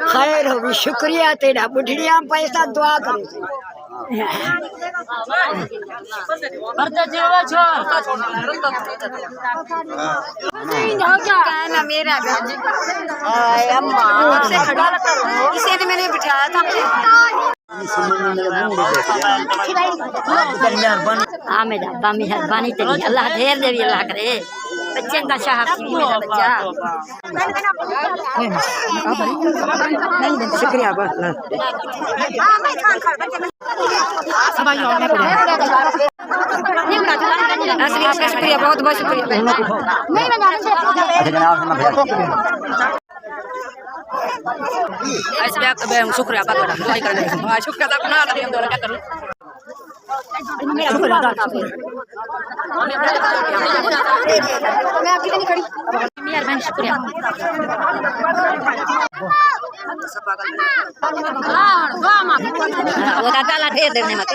खैर हो शुक्रिया तेरा बुढ़िया पैसा दुआ करे मेरा इसे तो मैंने बिठाया था मेहरबानी तेरी अल्लाह ढेर देवी अल्लाह करे बच्चे का शाह मेरा बच्चा शुक्रिया शुक्रिया बहुत बहुत शुक्रिया शुक्रिया मेहरबानी शुक्रिया वो दादा ढेर देने मत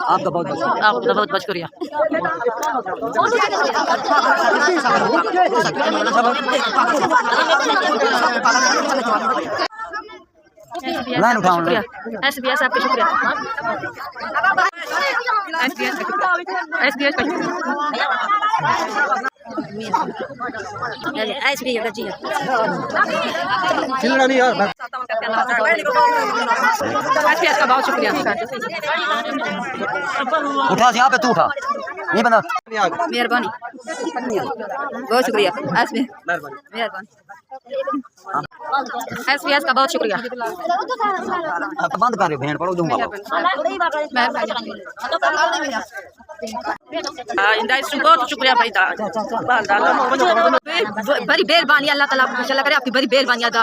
आपका बहुत बहुत शुक्रिया लाइन उठाओ SBS आपका शुक्रिया SBS का बहुत शुक्रिया उठा यहाँ पे तू उठा नहीं बंदा मेहरबानी बहुत शुक्रिया मेहरबानी SBS का बहुत शुक्रिया बंद कर भेड़ पड़ो दूंगा बहुत शुक्रिया भाई बड़ी मेहरबानी अल्लाह ताला माशाल्लाह करे आपकी बड़ी मेहरबानी अदा